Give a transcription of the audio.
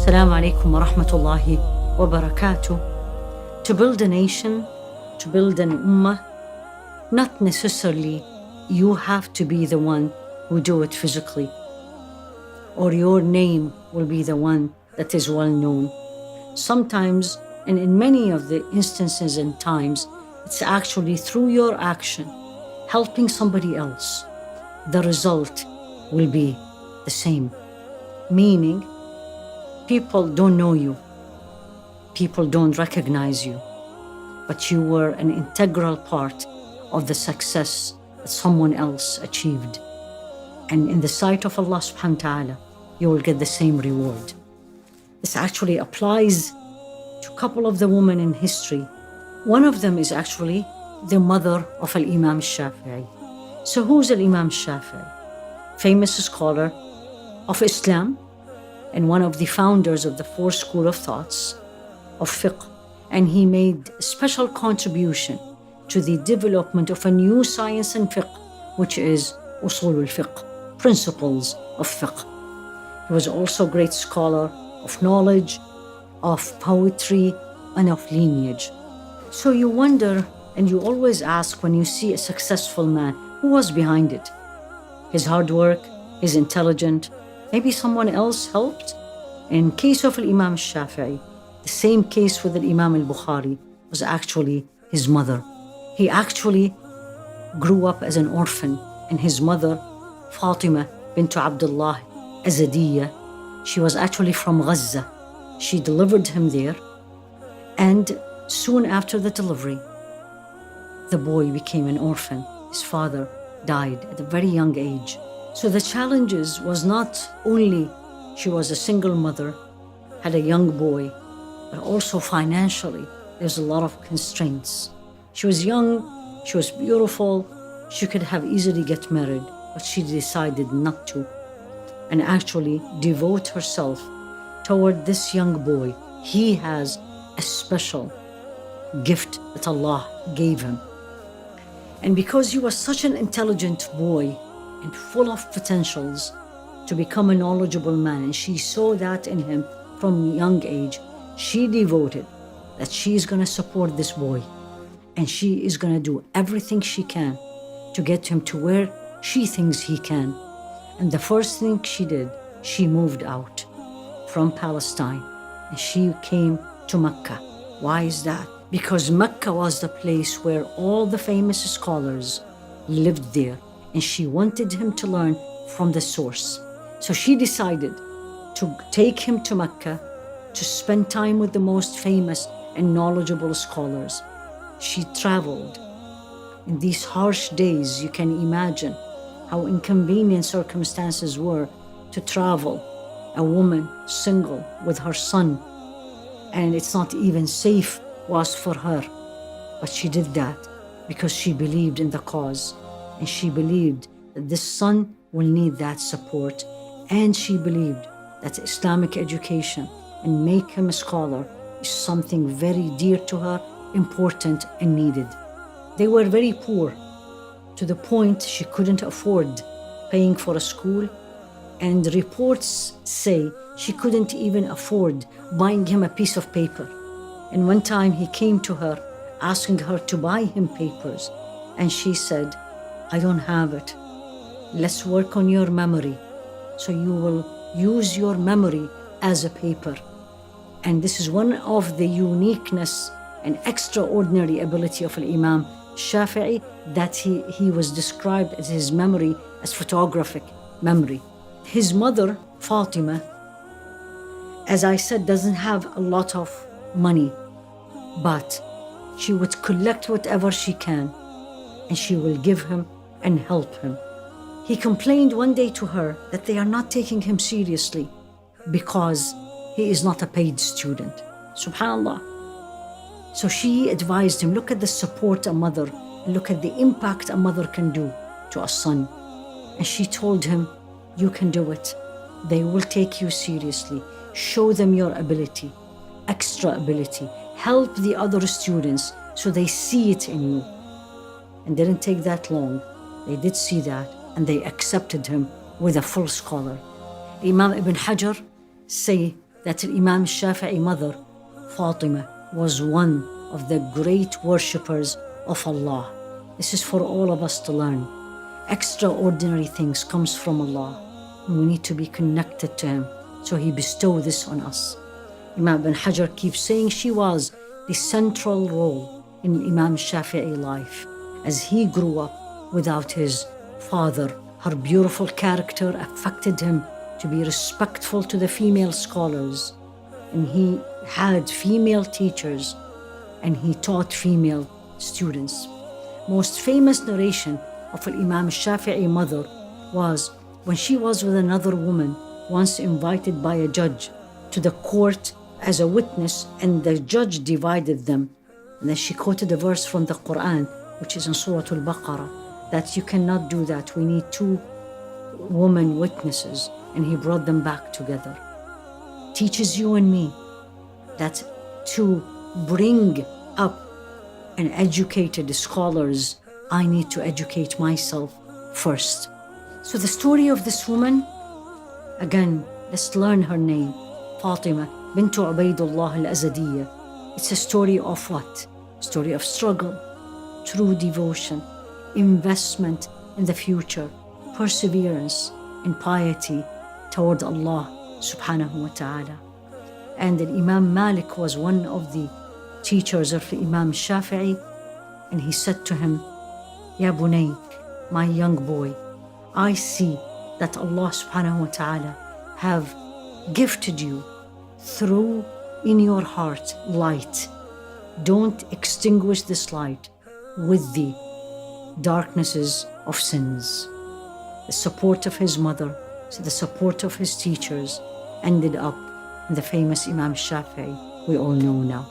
Assalamu alaikum wa rahmatullahi wa barakatuh. To build a nation, to build an ummah, not necessarily you have to be the one who do it physically, or your name will be the one that is well known. Sometimes, and in many of the instances and times, it's actually through your action, helping somebody else, the result will be the same. Meaning, people don't know you, people don't recognize you, but you were an integral part of the success that someone else achieved. And in the sight of Allah subhanahu wa ta'ala, you will get the same reward. This actually applies to a couple of the women in history. One of them is actually the mother of Imam Shafii. So who's Imam Shafii? Famous scholar of Islam and one of the founders of the four school of thoughts of fiqh. And he made a special contribution to the development of a new science in fiqh, which is usul al-fiqh, principles of fiqh. He was also a great scholar of knowledge, of poetry, and of lineage. So you wonder, and you always ask when you see a successful man, who was behind it? His hard work, his intelligence, maybe someone else helped? In case of Imam Shafii, the same case with Imam al-Bukhari was actually his mother. He actually grew up as an orphan, and his mother, Fatima bint Abdullah Azadiyya, she was actually from Gaza. She delivered him there, and soon after the delivery, the boy became an orphan. His father died at a very young age. So the challenges was not only she was a single mother, had a young boy, but also financially, there's a lot of constraints. She was young, she was beautiful, she could have easily get married, but she decided not to, and actually devote herself toward this young boy. He has a special gift that Allah gave him. And because he was such an intelligent boy and full of potentials to become a knowledgeable man, and she saw that in him from a young age, she devoted that she is going to support this boy, and she is going to do everything she can to get him to where she thinks he can. And the first thing she did, she moved out from Palestine and she came to Mecca. Why is that? Because Mecca was the place where all the famous scholars lived there, and she wanted him to learn from the source. So she decided to take him to Mecca to spend time with the most famous and knowledgeable scholars. She traveled. In these harsh days, you can imagine how inconvenient circumstances were to travel. A woman single with her son, and it's not even safe was for her. But she did that because she believed in the cause, and she believed that this son will need that support, and she believed that Islamic education and make him a scholar is something very dear to her, important and needed. They were very poor, to the point she couldn't afford paying for a school, and reports say she couldn't even afford buying him a piece of paper. And one time he came to her asking her to buy him papers, and she said, I don't have it. Let's work on your memory, so you will use your memory as a paper. And this is one of the uniqueness and extraordinary ability of Imam Shafii, that he was described as his memory as photographic memory. His mother, Fatima, as I said, doesn't have a lot of money, but she would collect whatever she can, and she will give him and help him. He complained one day to her that they are not taking him seriously because he is not a paid student. Subhanallah. So she advised him, look at the support a mother, and look at the impact a mother can do to a son. And she told him, you can do it. They will take you seriously. Show them your ability, extra ability. Help the other students so they see it in you. And didn't take that long. They did see that, and they accepted him with a full scholar. Imam Ibn Hajar say that Imam Shafi'i mother, Fatima, was one of the great worshippers of Allah. This is for all of us to learn. Extraordinary things comes from Allah, and we need to be connected to Him. So He bestowed this on us. Imam Ibn Hajar keeps saying she was the central role in Imam Shafi'i life. As he grew up without his father, her beautiful character affected him to be respectful to the female scholars. And he had female teachers, and he taught female students. Most famous narration of Imam Shafi'i mother was when she was with another woman, once invited by a judge to the court as a witness, and the judge divided them. And then she quoted a verse from the Quran, which is in Surah Al-Baqarah, that you cannot do that. We need 2 women witnesses. And he brought them back together. Teaches you and me that to bring up an educated scholars, I need to educate myself first. So the story of this woman, again, let's learn her name, Fatima bint Ubaidullah al-Azadiyya. It's a story of what? Story of struggle, true devotion, investment in the future, perseverance, and piety toward Allah subhanahu wa ta'ala. And Imam Malik was one of the teachers of Imam Shafi'i, and he said to him, Ya Bunay, my young boy, I see that Allah subhanahu wa ta'ala have gifted you through in your heart light. Don't extinguish this light with the darknesses of sins. The support of his mother, the support of his teachers, ended up in the famous Imam Shafi'i we all know now.